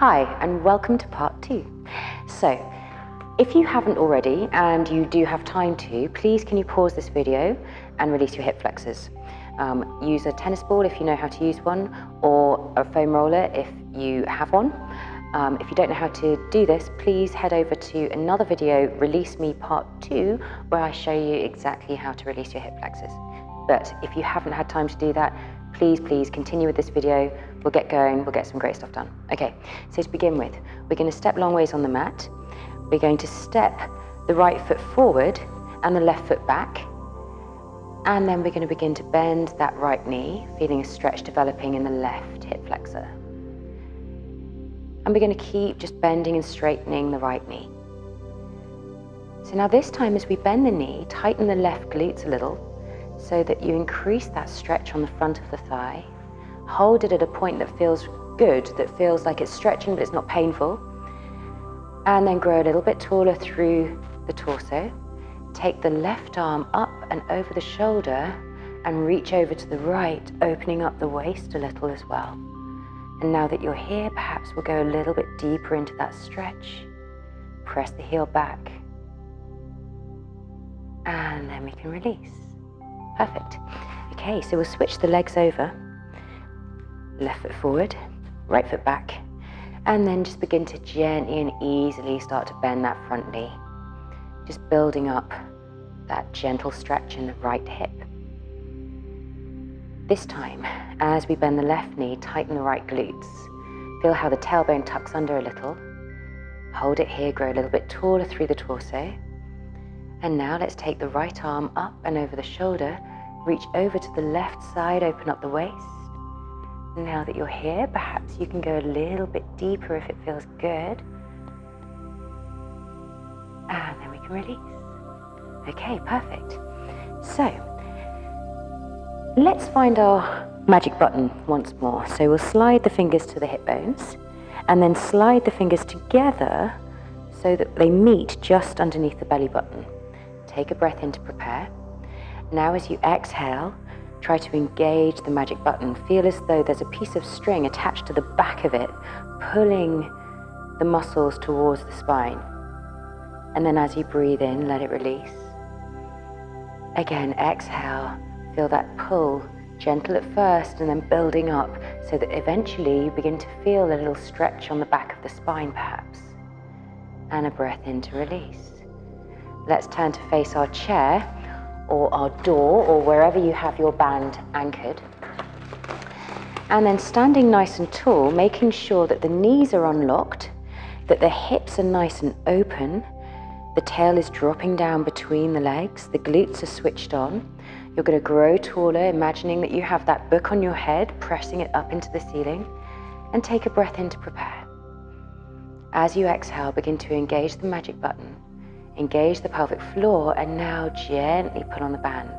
Hi, and welcome to part 2. So, if you haven't already, and you do have time to, please can you pause this video and release your hip flexors. Use a tennis ball if you know how to use one, or a foam roller if you have one. If you don't know how to do this, please head over to another video, Release Me Part 2, where I show you exactly how to release your hip flexors. But if you haven't had time to do that, please continue with this video. We'll get going, we'll get some great stuff done. Okay, so to begin with, we're going to step long ways on the mat. We're going to step the right foot forward and the left foot back. And then we're going to begin to bend that right knee, feeling a stretch developing in the left hip flexor. And we're going to keep just bending and straightening the right knee. So now this time as we bend the knee, tighten the left glutes a little so that you increase that stretch on the front of the thigh. Hold it at a point that feels good, that feels like it's stretching but it's not painful. And then grow a little bit taller through the torso. Take the left arm up and over the shoulder and reach over to the right, opening up the waist a little as well. And now that you're here, perhaps we'll go a little bit deeper into that stretch. Press the heel back. And then we can release. Perfect. Okay, so we'll switch the legs over. Left foot forward, right foot back. And then just begin to gently and easily start to bend that front knee. Just building up that gentle stretch in the right hip. This time, as we bend the left knee, tighten the right glutes. Feel how the tailbone tucks under a little. Hold it here, grow a little bit taller through the torso. And now let's take the right arm up and over the shoulder, reach over to the left side, open up the waist. Now that you're here, perhaps you can go a little bit deeper if it feels good. And then we can release. Okay, perfect. So, let's find our magic button once more. So we'll slide the fingers to the hip bones and then slide the fingers together so that they meet just underneath the belly button. Take a breath in to prepare. Now as you exhale, try to engage the magic button. Feel as though there's a piece of string attached to the back of it, pulling the muscles towards the spine. And then as you breathe in, let it release. Again, exhale. Feel that pull, gentle at first and then building up so that eventually you begin to feel a little stretch on the back of the spine perhaps. And a breath in to release. Let's turn to face our chair or our door or wherever you have your band anchored. And then standing nice and tall, making sure that the knees are unlocked, that the hips are nice and open, the tail is dropping down between the legs, the glutes are switched on. You're going to grow taller, imagining that you have that book on your head, pressing it up into the ceiling, and take a breath in to prepare. As you exhale, begin to engage the magic button. Engage the pelvic floor and now gently pull on the band.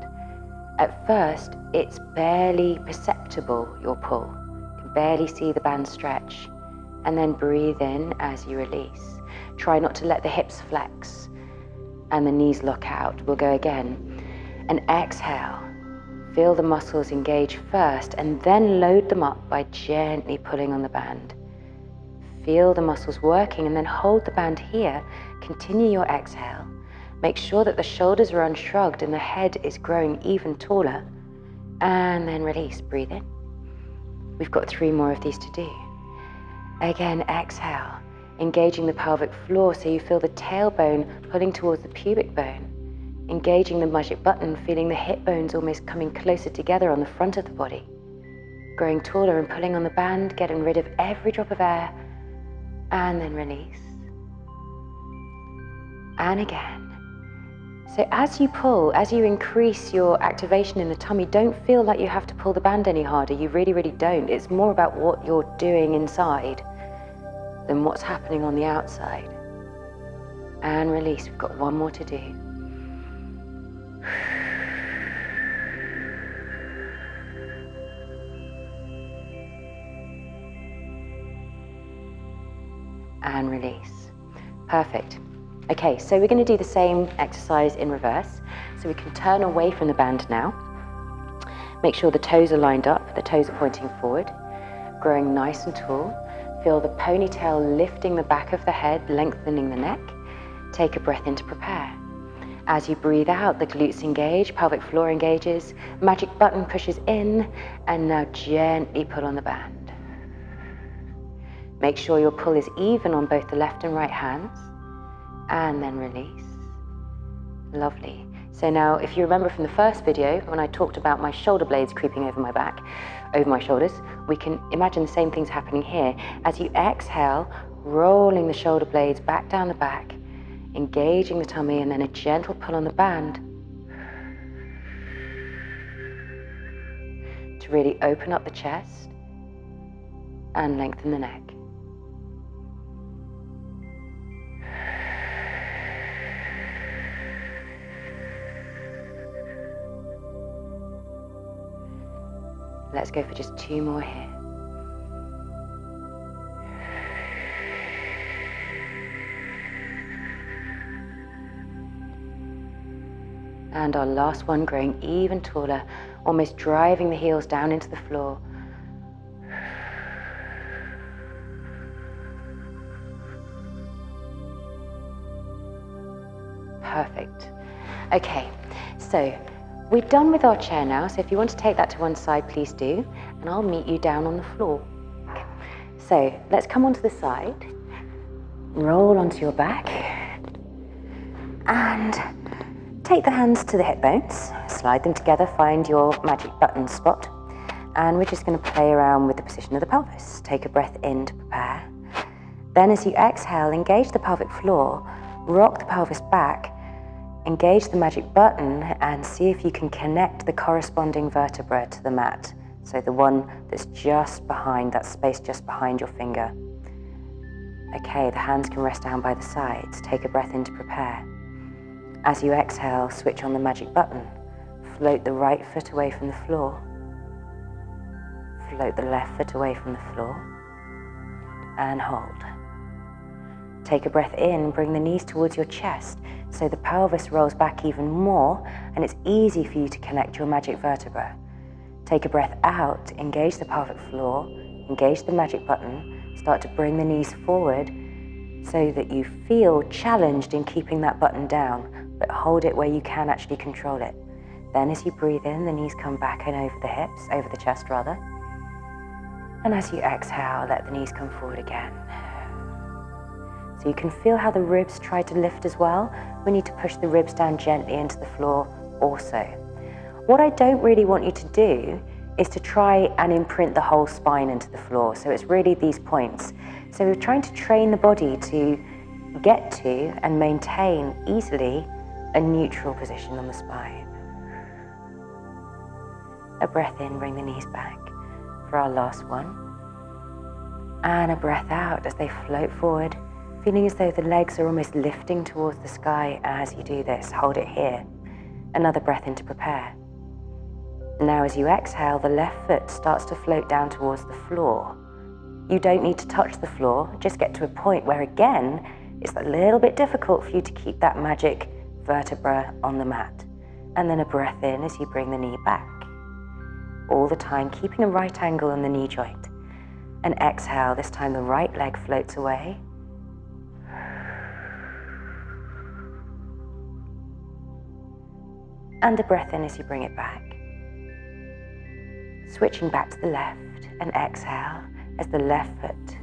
At first, it's barely perceptible, your pull. You can barely see the band stretch. And then breathe in as you release. Try not to let the hips flex and the knees lock out. We'll go again. And exhale. Feel the muscles engage first and then load them up by gently pulling on the band. Feel the muscles working and then hold the band here. Continue your exhale. Make sure that the shoulders are unshrugged and the head is growing even taller. And then release, breathe in. We've got 3 more of these to do. Again, exhale, engaging the pelvic floor so you feel the tailbone pulling towards the pubic bone. Engaging the magic button, feeling the hip bones almost coming closer together on the front of the body. Growing taller and pulling on the band, getting rid of every drop of air. And then release. And again. So as you pull, as you increase your activation in the tummy, don't feel like you have to pull the band any harder. You really don't. It's more about what you're doing inside than what's happening on the outside. And release. We've got 1 more to do. And release. Perfect. Okay, so we're going to do the same exercise in reverse. So we can turn away from the band now. Make sure the toes are lined up, the toes are pointing forward. Growing nice and tall. Feel the ponytail lifting the back of the head, lengthening the neck. Take a breath in to prepare. As you breathe out, the glutes engage, pelvic floor engages, magic button pushes in, and now gently pull on the band. Make sure your pull is even on both the left and right hands, and then release. Lovely. So now, if you remember from the first video, when I talked about my shoulder blades creeping over my back, over my shoulders, we can imagine the same things happening here. As you exhale, rolling the shoulder blades back down the back, engaging the tummy, and then a gentle pull on the band to really open up the chest and lengthen the neck. Let's go for just 2 more here. And our last one, growing even taller, almost driving the heels down into the floor. Perfect. Okay, so we're done with our chair now, so if you want to take that to one side, please do, and I'll meet you down on the floor. Okay. So let's come onto the side, roll onto your back, and take the hands to the hip bones, slide them together, find your magic button spot, and we're just going to play around with the position of the pelvis. Take a breath in to prepare. Then as you exhale, engage the pelvic floor, rock the pelvis back, engage the magic button, and see if you can connect the corresponding vertebra to the mat. So the one that's just behind, that space just behind your finger. Okay, the hands can rest down by the sides. Take a breath in to prepare. As you exhale, switch on the magic button. Float the right foot away from the floor. Float the left foot away from the floor. And hold. Take a breath in, bring the knees towards your chest so the pelvis rolls back even more and it's easy for you to connect your magic vertebra. Take a breath out, engage the pelvic floor, engage the magic button, start to bring the knees forward so that you feel challenged in keeping that button down, but hold it where you can actually control it. Then as you breathe in, the knees come back and over the hips, over the chest rather. And as you exhale, let the knees come forward again. So you can feel how the ribs try to lift as well. We need to push the ribs down gently into the floor also. What I don't really want you to do is to try and imprint the whole spine into the floor. So it's really these points. So we're trying to train the body to get to and maintain easily a neutral position on the spine. A breath in, bring the knees back for our last one. And a breath out as they float forward, feeling as though the legs are almost lifting towards the sky as you do this. Hold it here. Another breath in to prepare. Now as you exhale, the left foot starts to float down towards the floor. You don't need to touch the floor, just get to a point where again, it's a little bit difficult for you to keep that magic vertebra on the mat. And then a breath in as you bring the knee back. All the time keeping a right angle on the knee joint. And exhale, this time the right leg floats away. And a breath in as you bring it back. Switching back to the left and exhale as the left foot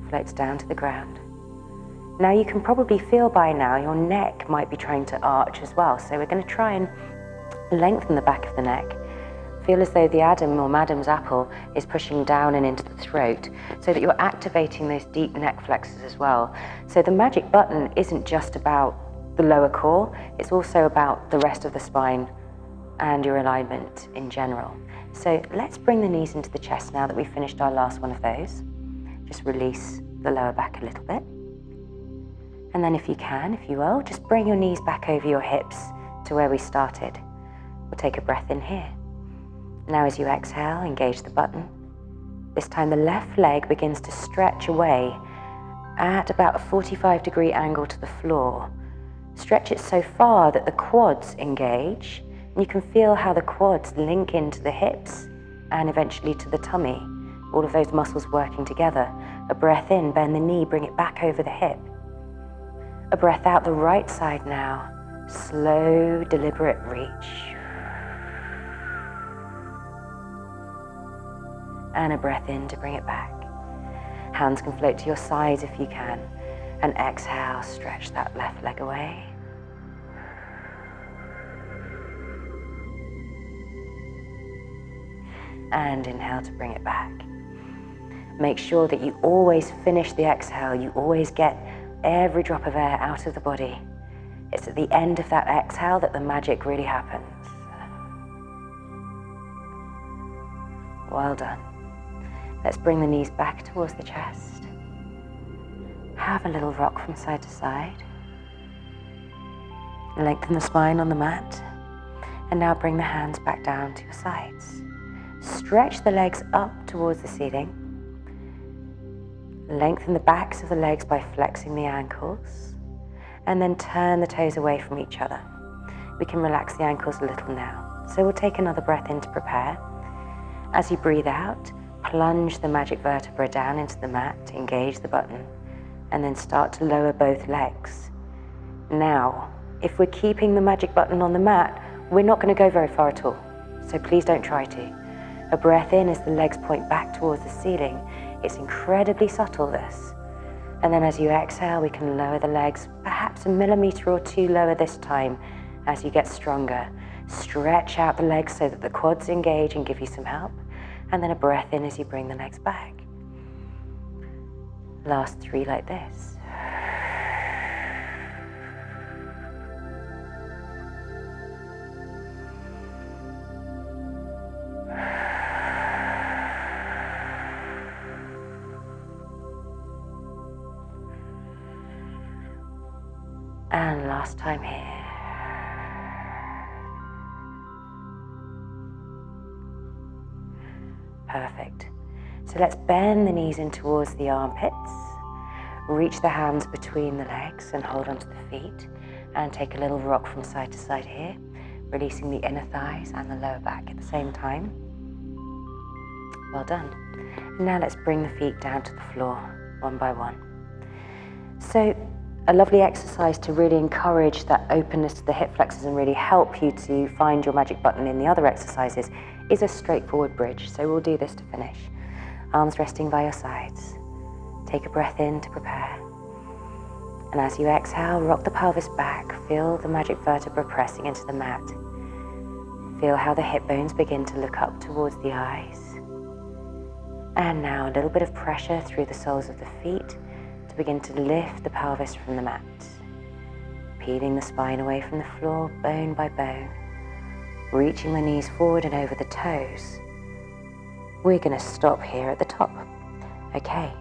floats down to the ground. Now you can probably feel by now your neck might be trying to arch as well. So we're going to try and lengthen the back of the neck. Feel as though the Adam or Madam's apple is pushing down and into the throat so that you're activating those deep neck flexors as well. So the magic button isn't just about the lower core, it's also about the rest of the spine and your alignment in general. So let's bring the knees into the chest now that we've finished our last one of those. Just release the lower back a little bit. And then if you can, if you will, just bring your knees back over your hips to where we started. We'll take a breath in here. Now as you exhale, engage the button. This time the left leg begins to stretch away at about a 45-degree angle to the floor. Stretch it so far that the quads engage, and you can feel how the quads link into the hips and eventually to the tummy all of those muscles working together. A breath in, bend the knee, bring it back over the hip. A breath out the right side now. Slow, deliberate reach. And a breath in to bring it back. Hands can float to your sides if you can. And exhale, stretch that left leg away. And inhale to bring it back. Make sure that you always finish the exhale. You always get every drop of air out of the body. It's at the end of that exhale that the magic really happens. Well done. Let's bring the knees back towards the chest. Have a little rock from side to side. Lengthen the spine on the mat. And now bring the hands back down to your sides. Stretch the legs up towards the ceiling. Lengthen the backs of the legs by flexing the ankles. And then turn the toes away from each other. We can relax the ankles a little now. So we'll take another breath in to prepare. As you breathe out, plunge the magic vertebra down into the mat, engage the button, and then start to lower both legs. Now, if we're keeping the magic button on the mat, we're not going to go very far at all. So please don't try to. A breath in as the legs point back towards the ceiling. It's incredibly subtle, this. And then as you exhale, we can lower the legs, perhaps a millimeter or two lower this time as you get stronger. Stretch out the legs so that the quads engage and give you some help. And then a breath in as you bring the legs back. Last 3 like this. And last time here. Perfect. So let's bend the knees in towards the armpits. Reach the hands between the legs and hold onto the feet. And take a little rock from side to side here, releasing the inner thighs and the lower back at the same time. Well done. And now let's bring the feet down to the floor, one by one. So a lovely exercise to really encourage that openness to the hip flexors and really help you to find your magic button in the other exercises is a straightforward bridge. So we'll do this to finish. Arms resting by your sides. Take a breath in to prepare. And as you exhale, rock the pelvis back. Feel the magic vertebra pressing into the mat. Feel how the hip bones begin to look up towards the eyes. And now a little bit of pressure through the soles of the feet to begin to lift the pelvis from the mat. Peeling the spine away from the floor, bone by bone. Reaching the knees forward and over the toes. We're going to stop here at the top. Okay,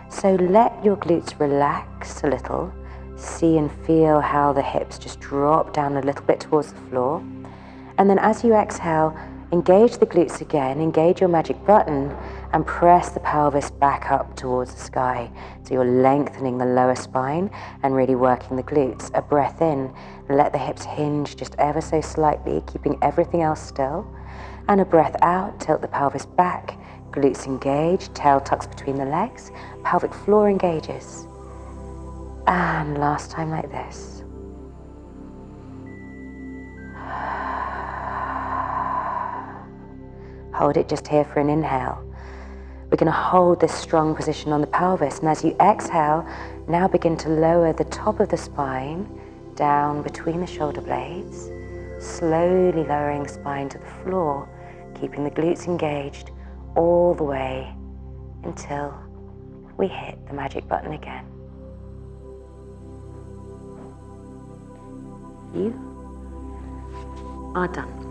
so let your glutes relax a little. See and feel how the hips just drop down a little bit towards the floor. And then as you exhale, engage the glutes again, engage your magic button, and press the pelvis back up towards the sky. So you're lengthening the lower spine and really working the glutes. A breath in, let the hips hinge just ever so slightly, keeping everything else still. And a breath out, tilt the pelvis back, glutes engage, tail tucks between the legs, pelvic floor engages. And last time like this. Hold it just here for an inhale. We're going to hold this strong position on the pelvis, and as you exhale, now begin to lower the top of the spine down between the shoulder blades, slowly lowering the spine to the floor, keeping the glutes engaged all the way until we hit the magic button again. You are done.